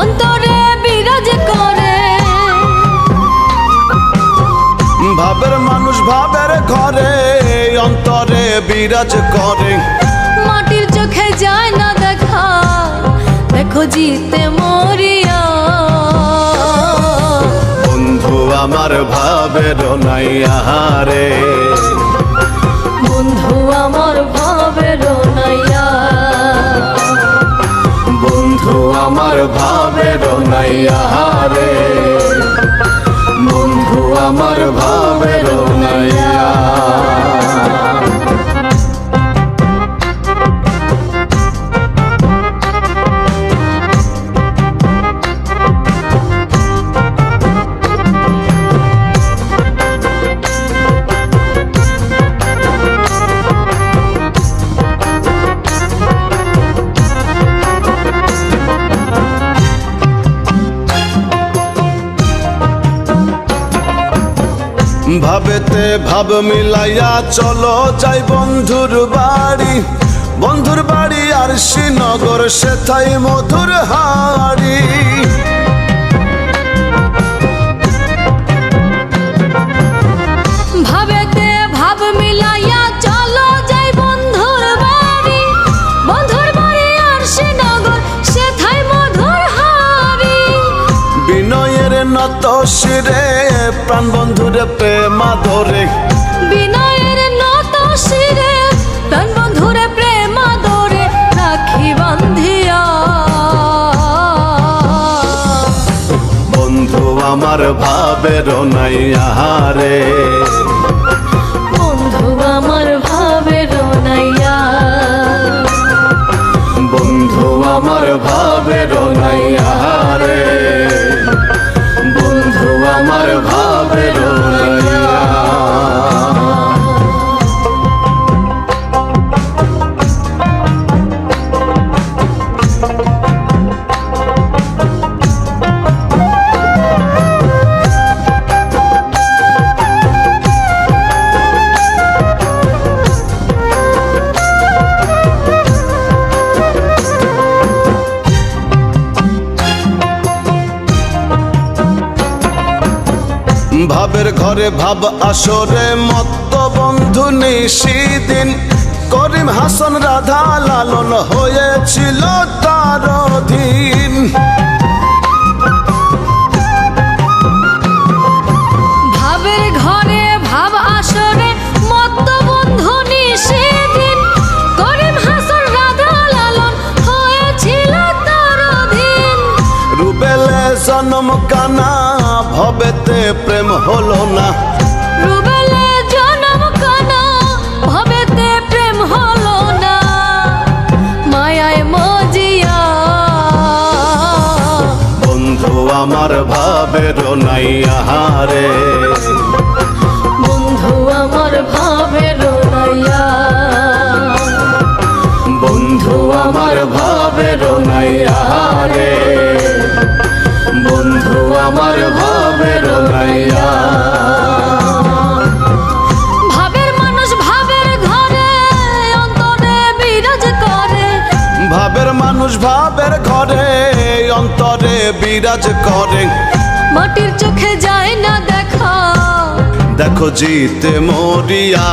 অন্তরে বিরাজ করে। ভাবের মানুষ ভাবের ঘরে অন্তরে বিরাজ করে। মাটির চোখে যায় না দেখা, দেখো জিতে মরিয়া। বন্ধু আমার ভাবের নাইয়া রে, বন্ধু আমার ভাবের নাইয়া, বন্ধু আমার ভাবের নাইয়া রে, বন্ধু আমার ভাবের নাইয়া। ভাবেতে ভাব মিলাইয়া চলো যাই বন্ধুর বাড়ি। বন্ধুর বাড়ি আর শ্রীনগর সেথাই মধুর হাড়ি। ভাবেতে ভাব মিলাইয়া চলো যাই বন্ধুর বাড়ি। বন্ধুর বাড়ি আর শ্রীনগর সেথাই মধুর হাড়ি। বিনয়ের নত শিরে প্রাণ বন্ধুরে প্রেমা ধরে। বিনয়ের নত শিরে প্রাণ বন্ধুরে প্রেমা ধরে রাখি বান্ধিয়া। বন্ধু আমার ভাবের নাইয়া রে, বন্ধু আমার ভাবের নাইয়া, বন্ধু আমার ভাবের নাইয়া রে, বন্ধু আমার ভাবের নাইয়া। ভাবের ঘরে ভাব আসরে মত্ত বন্ধু নিশিদিন। করিম হাসান রাধা লালন হয়েছিল তার অধীন। ভাবের ঘরে ভাব আসরে মত্ত বন্ধু নিশিদিন। করিম হাসান রাধা লালন হয়েছিল তার অধীন। রুবেলে জন্ম কানা ভবেতে প্রেম হলো না। রুবেলে জনম কানা ভবেতে প্রেম হলো না। মায়ায় মজিয়া বন্ধু আমার ভাবের নাইয়া রে, বন্ধু আমার ভাবের নাইয়া, বন্ধু আমার ভাবের নাইয়া রে, বন্ধু আমার ভাবের নাইয়া। ভাবের মানুষ ভাবের ঘরে অন্তরে বিরাজ করে। ভাবের মানুষ ভাবের ঘরে অন্তরে বিরাজ করে। মাটির চোখে যায় না দেখা, দেখো জিতে মরিয়া।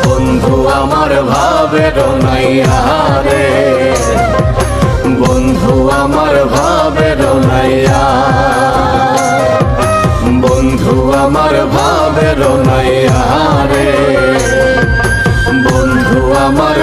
বন্ধু আমার ভাবের নাইয়া রে, বন্ধু আমার ভাবের নাইয়া, বন্ধু আমার ভাবের নাইয়া রে, বন্ধু আমার